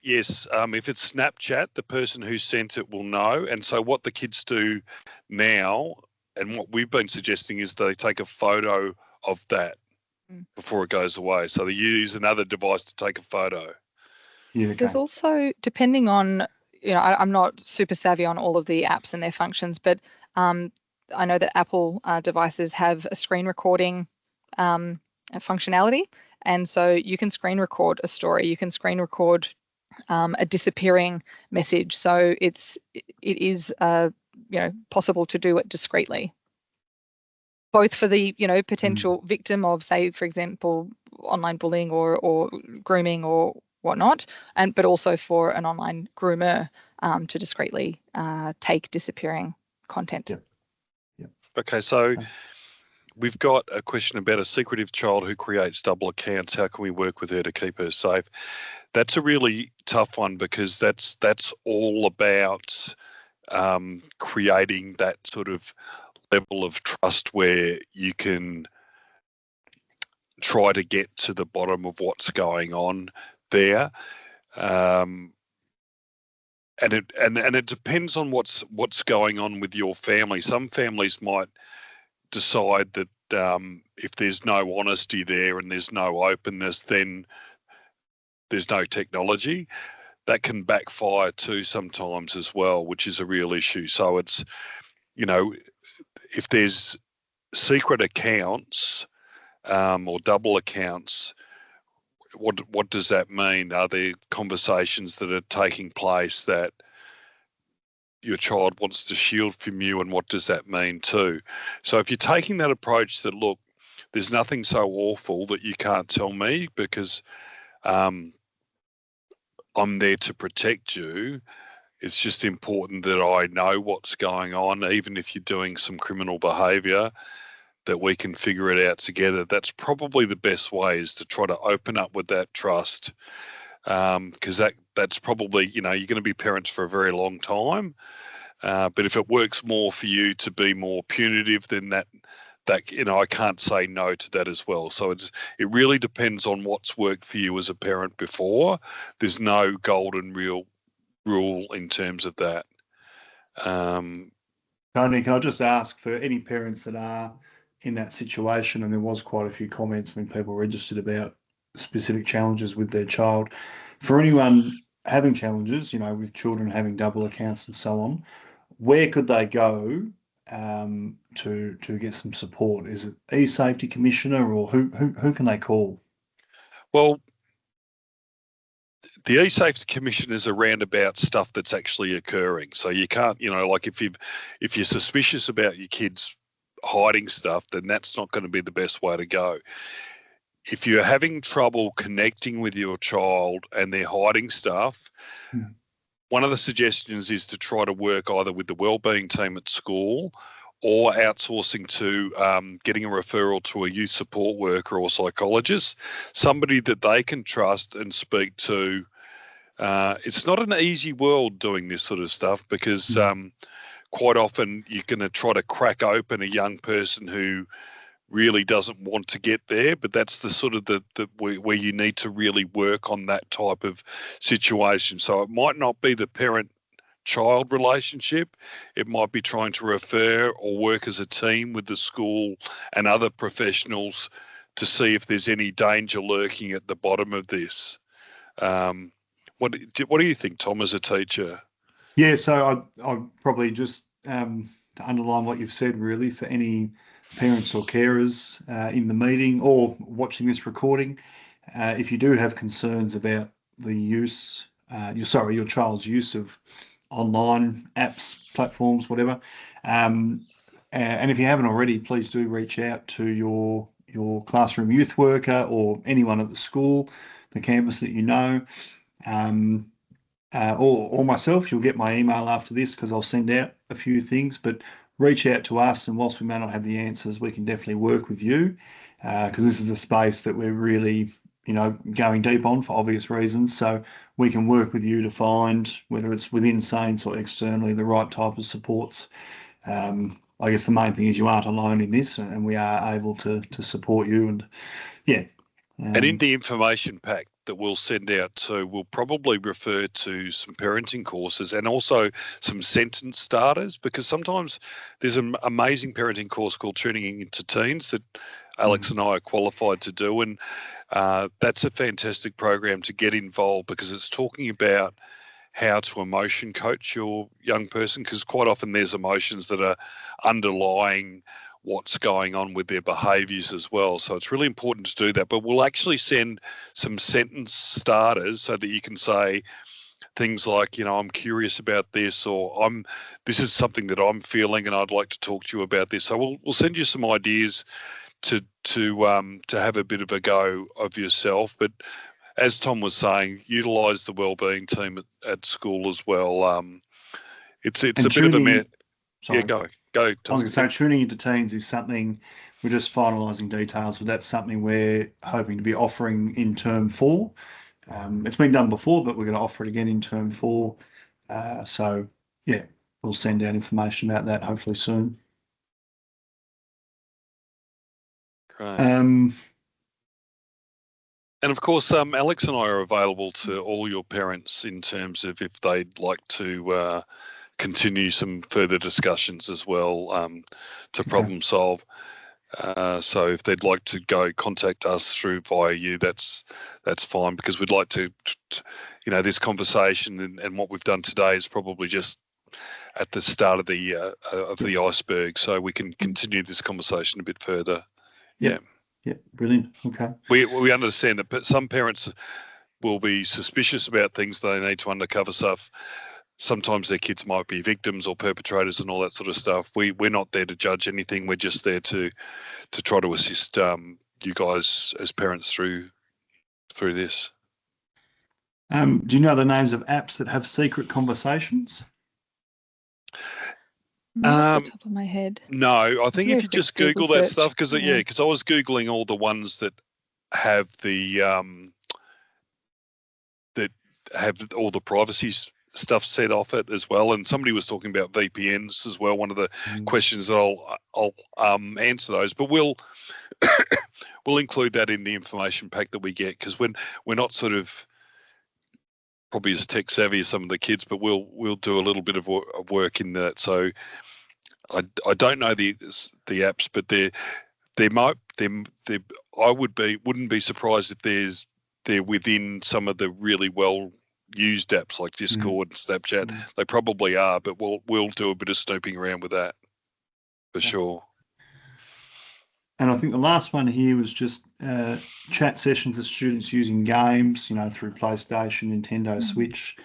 Yes. If it's Snapchat, the person who sent it will know. And so what the kids do now, and what we've been suggesting, is they take a photo of that before it goes away. So they use another device to take a photo. Yeah. Okay. There's also, depending on, I'm not super savvy on all of the apps and their functions, but I know that Apple devices have a screen recording functionality. And so you can screen record a story, you can screen record a disappearing message. So it is possible to do it discreetly, both for the potential victim of, say, for example, online bullying or grooming or whatnot, but also for an online groomer to discreetly take disappearing content. Yeah. Okay, so we've got a question about a secretive child who creates double accounts. How can we work with her to keep her safe? That's a really tough one, because that's all about creating that sort of level of trust where you can try to get to the bottom of what's going on there. And it depends on what's going on with your family. Some families might decide that if there's no honesty there and there's no openness, then there's no technology. That can backfire too sometimes as well, which is a real issue. So it's, if there's secret accounts or double accounts, what does that mean? Are there conversations that are taking place that your child wants to shield from you, and what does that mean too? So if you're taking that approach that, look, there's nothing so awful that you can't tell me because I'm there to protect you, it's just important that I know what's going on, even if you're doing some criminal behaviour, that we can figure it out together. That's probably the best way, is to try to open up with that trust, because that's probably, you're going to be parents for a very long time. But if it works more for you to be more punitive, then that I can't say no to that as well. So it really depends on what's worked for you as a parent before. There's no golden rule in terms of that. Tony, can I just ask, for any parents that are in that situation, and there was quite a few comments when people registered about specific challenges with their child, for anyone having challenges, with children having double accounts and so on, where could they go to get some support? Is it eSafety Commissioner, or who can they call? Well, the eSafety Commission is around about stuff that's actually occurring. So you can't, like if you're suspicious about your kids hiding stuff, then that's not going to be the best way to go. If you're having trouble connecting with your child and they're hiding stuff, one of the suggestions is to try to work either with the wellbeing team at school or outsourcing to getting a referral to a youth support worker or psychologist, somebody that they can trust and speak to. It's not an easy world doing this sort of stuff because quite often you're going to try to crack open a young person who really doesn't want to get there, but that's the sort of the where you need to really work on that type of situation. So it might not be the parent-child relationship. It might be trying to refer or work as a team with the school and other professionals to see if there's any danger lurking at the bottom of this. What do you think, Tom, as a teacher? Yeah, so I probably just to underline what you've said, really, for any parents or carers in the meeting or watching this recording, if you do have concerns about the use, your child's use of online apps, platforms, whatever, and if you haven't already, please do reach out to your classroom youth worker or anyone at the school, the campus that you know, or myself. You'll get my email after this because I'll send out a few things, but reach out to us, and whilst we may not have the answers, we can definitely work with you because this is a space that we're really, going deep on for obvious reasons. So we can work with you to find, whether it's within Saints or externally, the right type of supports. I guess the main thing is you aren't alone in this, and we are able to support you. And and in the information pack that we'll send out too, we'll probably refer to some parenting courses and also some sentence starters, because sometimes there's an amazing parenting course called Tuning Into Teens that Alex and I are qualified to do. And that's a fantastic program to get involved because it's talking about how to emotion coach your young person, because quite often there's emotions that are underlying what's going on with their behaviours as well. So it's really important to do that. But we'll actually send some sentence starters so that you can say things like, I'm curious about this, or this is something that I'm feeling and I'd like to talk to you about this. So we'll send you some ideas to have a bit of a go of yourself. But as Tom was saying, utilise the wellbeing team at school as well. It's a bit of a Sorry. Yeah, go. I was going to say, Tuning Into Teens is something we're just finalising details, but that's something we're hoping to be offering in term 4. It's been done before, but we're going to offer it again in term 4. So yeah, we'll send out information about that hopefully soon. Great. And of course, Alex and I are available to all your parents in terms of if they'd like to continue some further discussions as well to problem solve. So if they'd like to contact us via you, that's fine, because we'd like to, this conversation and what we've done today is probably just at the start of the iceberg, so we can continue this conversation a bit further. Yeah. Yeah, brilliant. Okay. We understand that some parents will be suspicious about things. They need to undercover stuff. Sometimes their kids might be victims or perpetrators and all that sort of stuff. We're not there to judge anything. We're just there to try to assist you guys as parents through this. Do you know the names of apps that have secret conversations? Not off the top of my head. No, I think if you just Google that stuff, because yeah. Because I was Googling all the ones that have the that have all the privacy stuff set off it as well, and somebody was talking about VPNs as well. One of the questions that I'll answer those, but we'll include that in the information pack that we get, because when we're not sort of probably as tech savvy as some of the kids, but we'll do a little bit of work in that. So I don't know the apps, but I wouldn't be surprised if they're within some of the really well used apps like Discord and Snapchat. They probably are, but we'll do a bit of snooping around with that for sure. And I think the last one here was just chat sessions of students using games, through PlayStation, Nintendo Switch.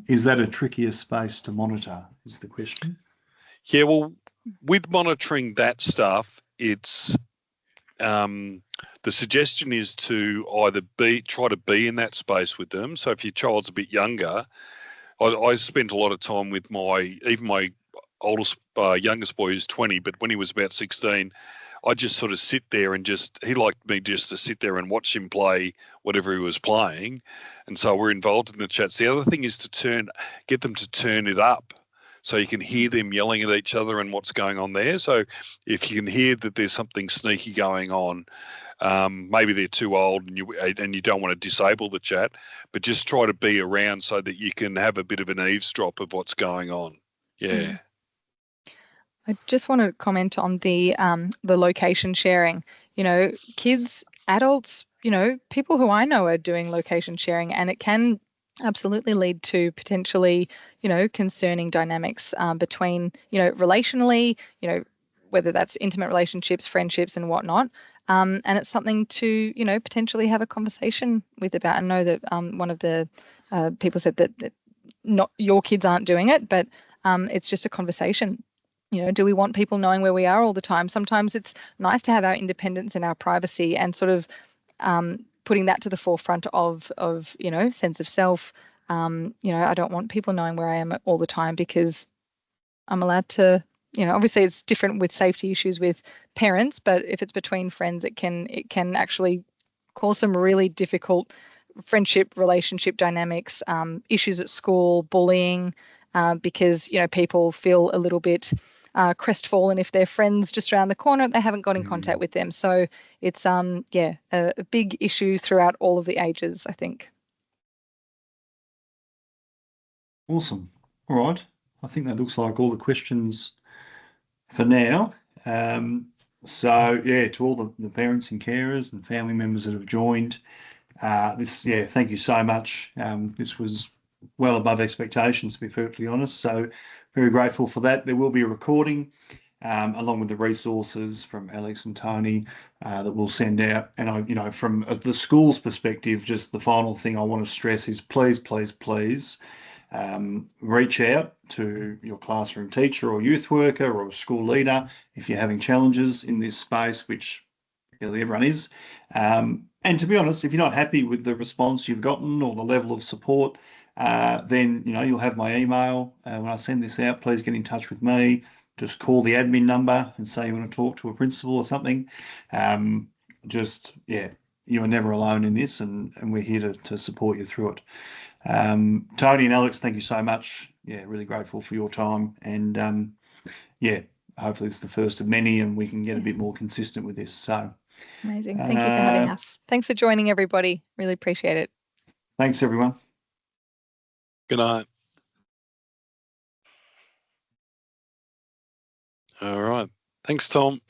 Is that a trickier space to monitor, is the question? Yeah, well, with monitoring that stuff, it's the suggestion is to either try to be in that space with them. So if your child's a bit younger, I spent a lot of time with my youngest boy who's 20, but when he was about 16, I just sort of sit there and he liked me just to sit there and watch him play whatever he was playing. And so we're involved in the chats. The other thing is to get them to turn it up so you can hear them yelling at each other and what's going on there. So if you can hear that there's something sneaky going on, maybe they're too old and you don't want to disable the chat, but just try to be around so that you can have a bit of an eavesdrop of what's going on. Yeah. I just want to comment on the location sharing. You know, kids, adults, you know, people who I know are doing location sharing, and it can absolutely lead to potentially, you know, concerning dynamics between, you know, relationally, you know, whether that's intimate relationships, friendships, and whatnot. And it's something to, you know, potentially have a conversation with about. And know that one of the people said that not your kids aren't doing it, but it's just a conversation. You know, do we want people knowing where we are all the time? Sometimes it's nice to have our independence and our privacy, and sort of putting that to the forefront of you know, sense of self. You know, I don't want people knowing where I am all the time, because I'm allowed to, you know, obviously it's different with safety issues with parents, but if it's between friends, it can actually cause some really difficult friendship, relationship dynamics, issues at school, bullying, because, you know, people feel a little bit crestfallen if their friends just around the corner, they haven't got in contact with them. So it's yeah, a big issue throughout all of the ages, I think. Awesome. All right. I think that looks like all the questions for now. So yeah, to all the parents and carers and family members that have joined, thank you so much. This was well above expectations, to be perfectly honest. So very grateful for that. There will be a recording along with the resources from Alex and Tony that we'll send out. And you know, from the school's perspective, just the final thing I want to stress is please, please, please reach out to your classroom teacher or youth worker or school leader if you're having challenges in this space, which nearly everyone is. And to be honest, if you're not happy with the response you've gotten or the level of support, then, you know, you'll have my email. When I send this out, please get in touch with me. Just call the admin number and say you want to talk to a principal or something. Yeah, you are never alone in this, and we're here to support you through it. Tony and Alex, thank you so much. Yeah, really grateful for your time. And yeah, hopefully it's the first of many and we can get a bit more consistent with this. So amazing. Thank you for having us. Thanks for joining, everybody. Really appreciate it. Thanks, everyone. Good night. All right. Thanks, Tom.